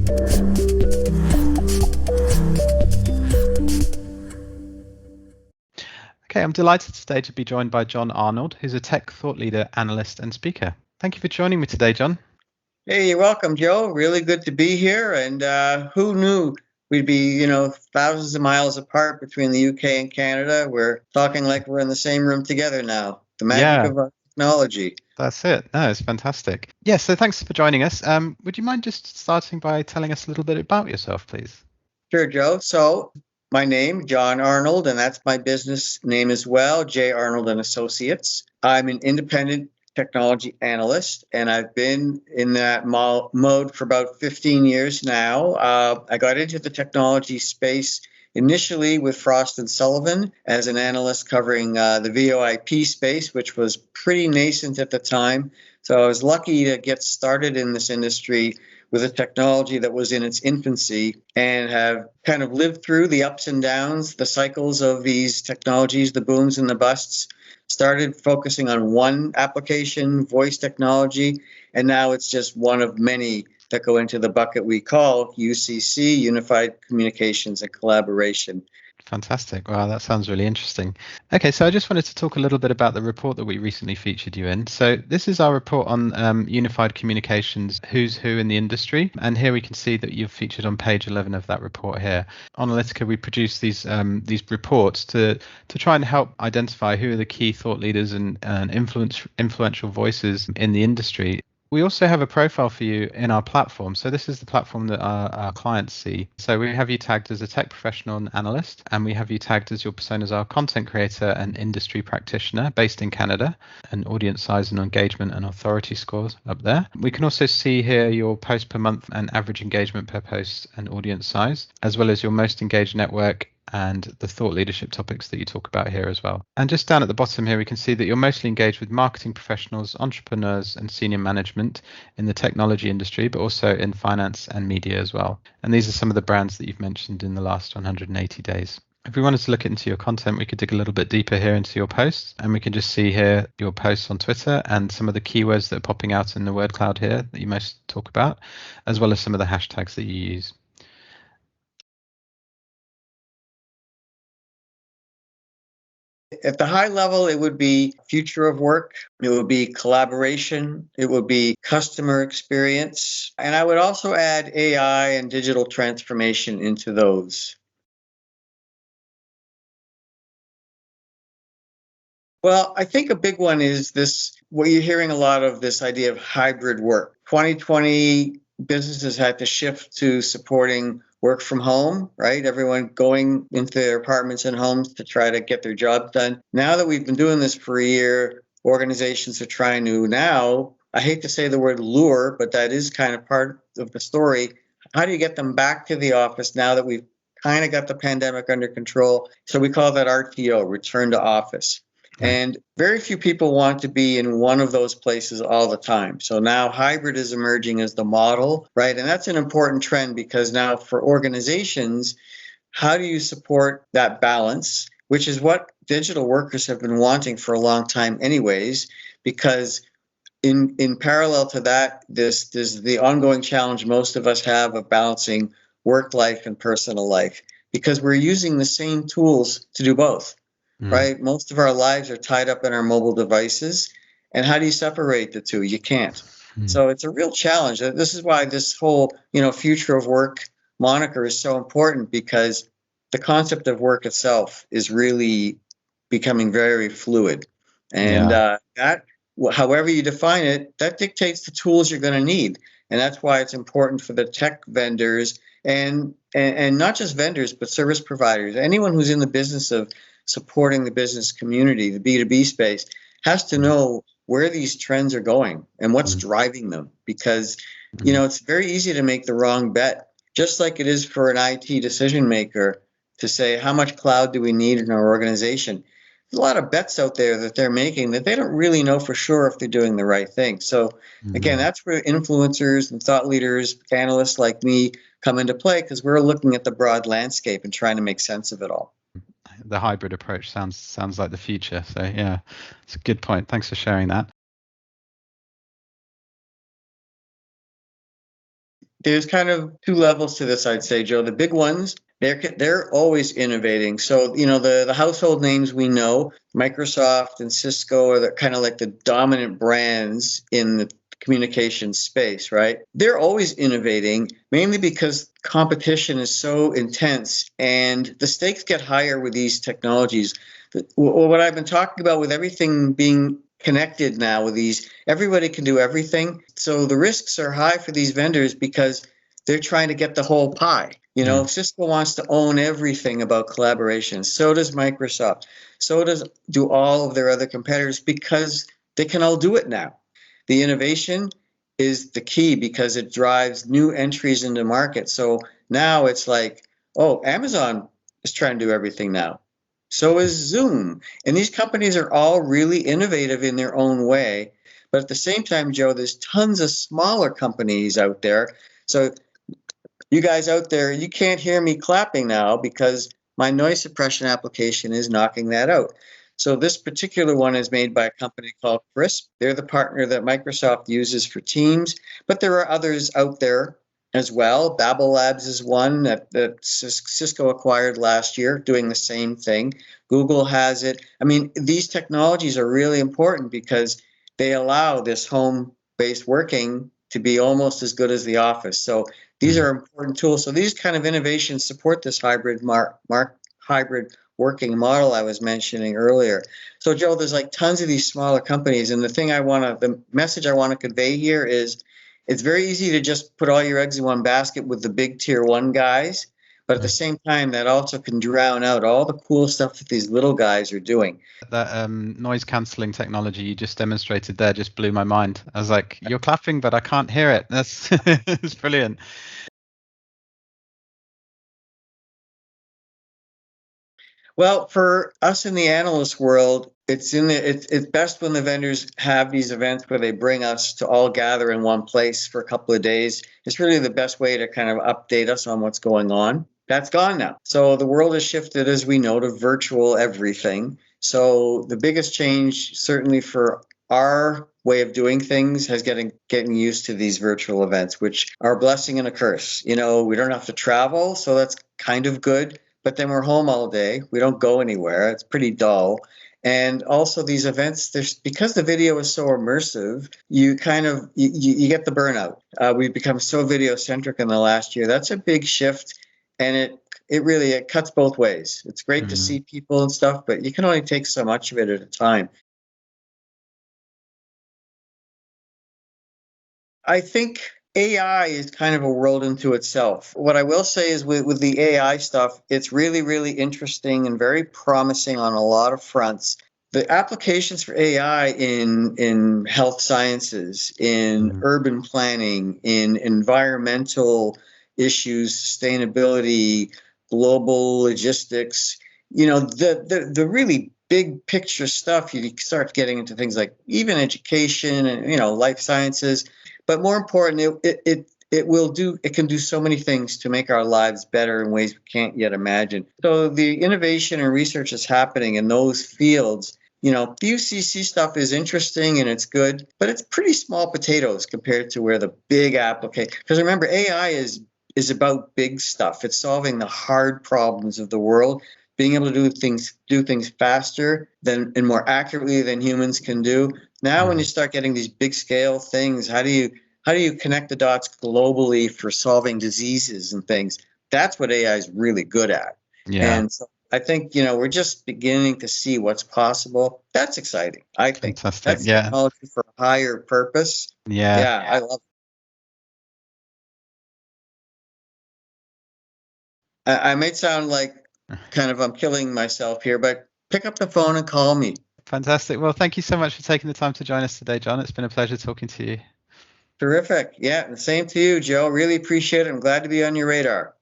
Okay, I'm delighted today to be joined by Jon Arnold, who's a tech thought leader, analyst, and speaker. Thank you for joining me today, Jon. Hey, you're welcome, Joe. Really good to be here. And who knew we'd be, thousands of miles apart between the UK and Canada? We're talking like we're in the same room together now. The magic of our technology. That's it. No, it's fantastic. Yeah, so thanks for joining us. Would you mind just starting by telling us a little bit about yourself, please? Sure, Joe. So my name, Jon Arnold, and that's my business name as well, J. Arnold and Associates. I'm an independent technology analyst, and I've been in that mode for about 15 years now. I got into the technology space initially with Frost & Sullivan as an analyst covering the VoIP space, which was pretty nascent at the time. So I was lucky to get started in this industry with a technology that was in its infancy and have kind of lived through the ups and downs, the cycles of these technologies, the booms and the busts. Started focusing on one application, voice technology, and now it's just one of many that go into the bucket we call UCC, Unified Communications and Collaboration. Fantastic. Wow, that sounds really interesting. Okay, so I just wanted to talk a little bit about the report that we recently featured you in. So this is our report on unified communications, who's who in the industry. And here we can see that you've featured on page 11 of that report here. On Analytica, we produce these reports to try and help identify who are the key thought leaders and influential voices in the industry. We also have a profile for you in our platform. So this is the platform that our clients see. So we have you tagged as a tech professional and analyst, and we have you tagged as your personas are content creator and industry practitioner based in Canada, and audience size and engagement and authority scores up there. We can also see here your post per month and average engagement per post and audience size, as well as your most engaged network and the thought leadership topics that you talk about here as well. And just down at the bottom here, we can see that you're mostly engaged with marketing professionals, entrepreneurs, and senior management in the technology industry, but also in finance and media as well. And these are some of the brands that you've mentioned in the last 180 days. If we wanted to look into your content, we could dig a little bit deeper here into your posts, and we can just see here your posts on Twitter and some of the keywords that are popping out in the word cloud here that you most talk about, as well as some of the hashtags that you use. At the high level, it would be future of work. It would be collaboration. It would be customer experience. And I would also add AI and digital transformation into those. Well, I think a big one is this, what you're hearing a lot of, this idea of hybrid work. 2020, businesses had to shift to supporting work from home, right? Everyone going into their apartments and homes to try to get their jobs done. Now that we've been doing this for a year, organizations are trying to now, I hate to say the word lure, but that is kind of part of the story. How do you get them back to the office now that we've kind of got the pandemic under control? So we call that RTO, return to office. And very few people want to be in one of those places all the time. So now hybrid is emerging as the model, right? And that's an important trend because now for organizations, how do you support that balance, which is what digital workers have been wanting for a long time anyways, because in parallel to that, this is the ongoing challenge most of us have of balancing work life and personal life, because we're using the same tools to do both. Right? Most of our lives are tied up in our mobile devices. And how do you separate the two? You can't. So it's a real challenge. This is why this whole, future of work moniker is so important, because the concept of work itself is really becoming very fluid. And that, however you define it, that dictates the tools you're going to need. And that's why it's important for the tech vendors and not just vendors, but service providers, anyone who's in the business of supporting the business community, the B2B space, has to know where these trends are going and what's driving them. Because, it's very easy to make the wrong bet, just like it is for an IT decision maker to say, how much cloud do we need in our organization? There's a lot of bets out there that they're making that they don't really know for sure if they're doing the right thing. So again, that's where influencers and thought leaders, analysts like me come into play, because we're looking at the broad landscape and trying to make sense of it all. The hybrid approach sounds like the future. So yeah, it's a good point. Thanks for sharing that. There's kind of two levels to this, I'd say, Joe. The big ones, they're always innovating. So, the household names we know, Microsoft and Cisco are kind of like the dominant brands in the communication space, right? They're always innovating, mainly because competition is so intense and the stakes get higher with these technologies. What I've been talking about with everything being connected now with these, everybody can do everything. So the risks are high for these vendors because they're trying to get the whole pie. Cisco wants to own everything about collaboration. So does Microsoft. So do all of their other competitors because they can all do it now. The innovation is the key because it drives new entries into market. So now it's like, oh, Amazon is trying to do everything now. So is Zoom. And these companies are all really innovative in their own way. But at the same time, Joe, there's tons of smaller companies out there. So you guys out there, you can't hear me clapping now because my noise suppression application is knocking that out. So this particular one is made by a company called Crisp. They're the partner that Microsoft uses for Teams, but there are others out there as well. Babel Labs is one that Cisco acquired last year, doing the same thing. Google has it. I mean, these technologies are really important because they allow this home-based working to be almost as good as the office. So these are important tools. So these kind of innovations support this hybrid hybrid working model I was mentioning earlier. So Joe, there's like tons of these smaller companies, and the message I want to convey here is it's very easy to just put all your eggs in one basket with the big tier one guys, but at the same time, that also can drown out all the cool stuff that these little guys are doing. That noise cancelling technology you just demonstrated there just blew my mind. I was like, you're clapping, but I can't hear it. That's it's brilliant. Well, for us in the analyst world, it's best when the vendors have these events where they bring us to all gather in one place for a couple of days. It's really the best way to kind of update us on what's going on. That's gone now. So the world has shifted, as we know, to virtual everything. So the biggest change, certainly for our way of doing things, has getting used to these virtual events, which are a blessing and a curse. We don't have to travel, so that's kind of good. But then we're home all day. We don't go anywhere. It's pretty dull. And also these events, because the video is so immersive, you kind of you get the burnout. We've become so video centric in the last year. That's a big shift, and it really cuts both ways. It's great to see people and stuff, but you can only take so much of it at a time. I think AI is kind of a world into itself. What I will say is with the AI stuff, it's really, really interesting and very promising on a lot of fronts. The applications for AI in health sciences, in urban planning, in environmental issues, sustainability, global logistics, the really big picture stuff, you start getting into things like even education and, life sciences. But more important, it can do so many things to make our lives better in ways we can't yet imagine. So the innovation and research is happening in those fields. The UCC stuff is interesting and it's good, but it's pretty small potatoes compared to where the big application. Because remember, AI is about big stuff. It's solving the hard problems of the world, being able to do things faster and more accurately than humans can do. Now, when you start getting these big scale things, how do you connect the dots globally for solving diseases and things? That's what AI is really good at. Yeah. And so I think, we're just beginning to see what's possible. That's exciting. I think Fantastic. that's technology for a higher purpose. Yeah. I love it. I may sound like kind of I'm killing myself here, but pick up the phone and call me. Fantastic. Well, thank you so much for taking the time to join us today, Jon. It's been a pleasure talking to you. Terrific. Yeah, and same to you, Joe. Really appreciate it. I'm glad to be on your radar.